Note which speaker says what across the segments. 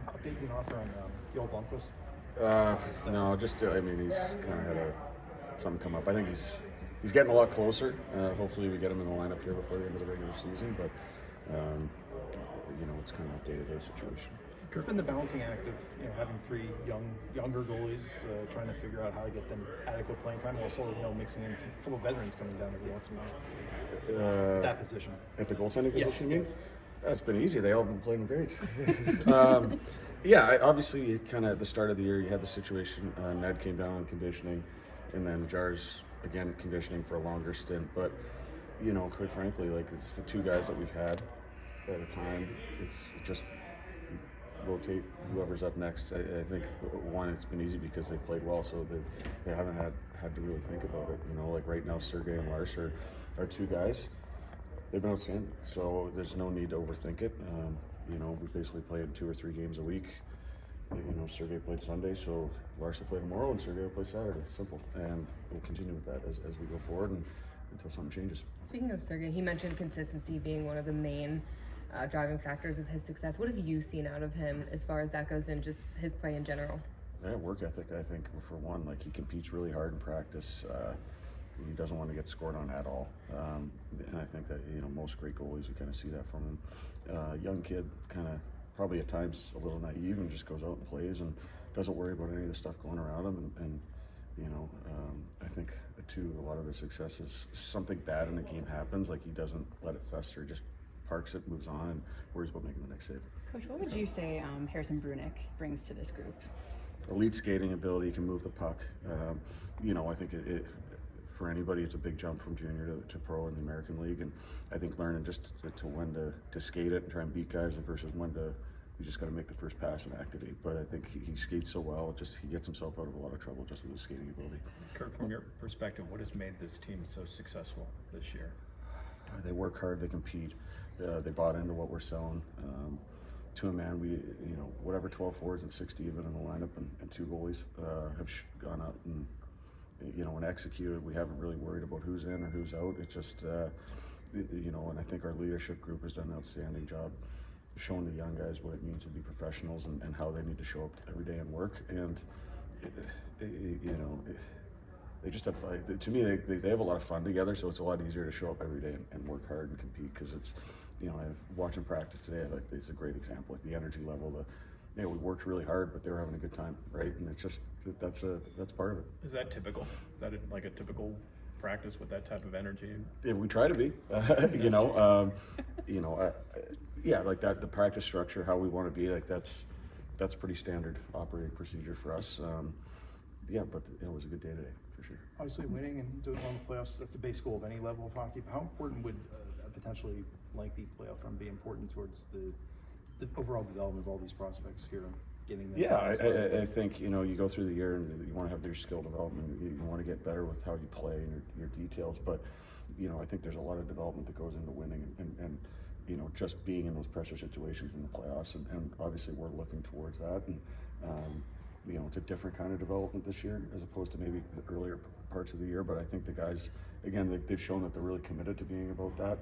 Speaker 1: update and offer on Joel Blomqvist?
Speaker 2: No, just I mean he's kind of had something come up. I think he's getting a lot closer. Hopefully we get him in the lineup here before the end of the regular season. But it's kind of a day-to-day situation.
Speaker 1: Kirk, been the balancing act of having three younger goalies, trying to figure out how to get them adequate playing time, also mixing in a couple of veterans coming down every once in a while. That position
Speaker 2: at the goaltending position.
Speaker 1: Yes.
Speaker 2: That's been easy. They all been playing great. Obviously, kind of at the start of the year, you had the situation. Ned came down on conditioning, and then Jars again conditioning for a longer stint. But quite frankly, like it's the two guys that we've had at a time. It's just rotate whoever's up next. I think one, it's been easy because they played well, so they haven't had to really think about it. Like right now, Sergei and Lars are two guys. They've been outstanding, so there's no need to overthink it. We basically played 2 or 3 games a week. Sergei played Sunday, so Lars will play tomorrow, and Sergei will play Saturday. Simple, and we'll continue with that as we go forward and until something changes.
Speaker 3: Speaking of Sergei, he mentioned consistency being one of the main driving factors of his success. What have you seen out of him as far as that goes and just his play in general?
Speaker 2: Yeah, work ethic, I think, for one. Like, he competes really hard in practice. He doesn't want to get scored on at all. And I think that, most great goalies, you kind of see that from him. Young kid, kind of probably at times a little naive and just goes out and plays and doesn't worry about any of the stuff going around him. And I think, too, a lot of his success is something bad in a game happens. Like, he doesn't let it fester, just parks it, moves on, and worries about making the next save.
Speaker 4: Coach, what would you say Harrison Brunick brings to this group?
Speaker 2: Elite skating ability, can move the puck. I think it for anybody, it's a big jump from junior to pro in the American League, and I think learning just to when to skate it and try and beat guys versus when to you just got to make the first pass and activate. But I think he skates so well, he gets himself out of a lot of trouble just with his skating ability.
Speaker 5: Kirk, from your perspective, what has made this team so successful this year?
Speaker 2: They work hard, they compete, they bought into what we're selling. To a man, we, whatever 12 forwards and 60 even in the lineup, and 2 goalies have gone out and, and executed. We haven't really worried about who's in or who's out. It's just, and I think our leadership group has done an outstanding job showing the young guys what it means to be professionals and how they need to show up every day and work. And, they just have, to me, they have a lot of fun together, so it's a lot easier to show up every day and work hard and compete, because it's, watching practice today, it's a great example, like the energy level, we worked really hard, but they were having a good time, right? And it's just, that's part of it.
Speaker 5: Is that typical? Is that like a typical practice with that type of energy?
Speaker 2: Yeah, we try to be, like that, the practice structure, how we want to be, like that's pretty standard operating procedure for us. But it was a good day today, for sure.
Speaker 1: Obviously, winning and doing well in the playoffs, that's the base goal of any level of hockey. How important would a potentially lengthy playoff run be important towards the overall development of all these prospects here? Getting them
Speaker 2: I think, you go through the year and you want to have your skill development. You want to get better with how you play and your details. But, I think there's a lot of development that goes into winning and just being in those pressure situations in the playoffs. And obviously, we're looking towards that. And, it's a different kind of development this year as opposed to maybe the earlier parts of the year. But I think the guys, again, they've shown that they're really committed to being about that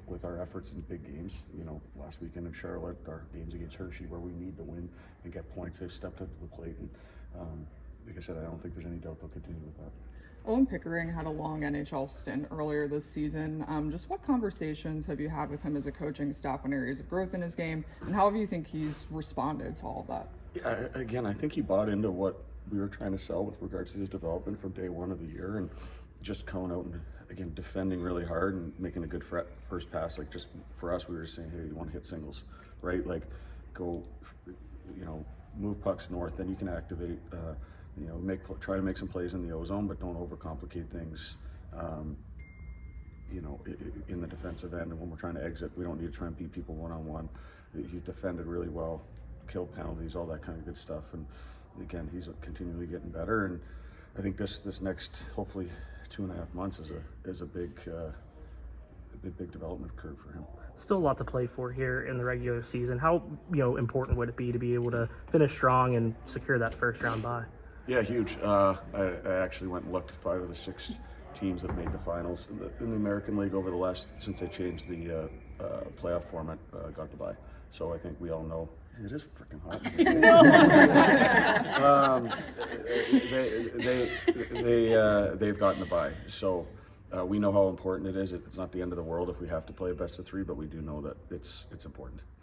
Speaker 2: with our efforts in big games. Last weekend in Charlotte, our games against Hershey, where we need to win and get points, they've stepped up to the plate. And like I said, I don't think there's any doubt they'll continue with that.
Speaker 6: Owen Pickering had a long NHL stint earlier this season. Just what conversations have you had with him as a coaching staff on areas of growth in his game, and how have you think he's responded to all of that?
Speaker 2: Yeah, again, I think he bought into what we were trying to sell with regards to his development from day one of the year, and just coming out and, again, defending really hard and making a good first pass. Like, just for us, we were just saying, hey, you want to hit singles, right? Like, go, move pucks north, then you can activate, try to make some plays in the O-zone, but don't overcomplicate things, in the defensive end. And when we're trying to exit, we don't need to try and beat people one-on-one. He's defended really well, killed penalties, all that kind of good stuff. And again, he's continually getting better. And I think this next, hopefully, 2.5 months is a big development curve for him.
Speaker 7: Still a lot to play for here in the regular season. How important would it be to be able to finish strong and secure that first round bye?
Speaker 2: Yeah, huge. I actually went and looked at 5 of the 6 teams that made the finals in the American League over since they changed the playoff format, got the bye. So I think we all know It is freaking hot. They've gotten the bye, so we know how important it is. It's not the end of the world if we have to play a best of 3, but we do know that it's important.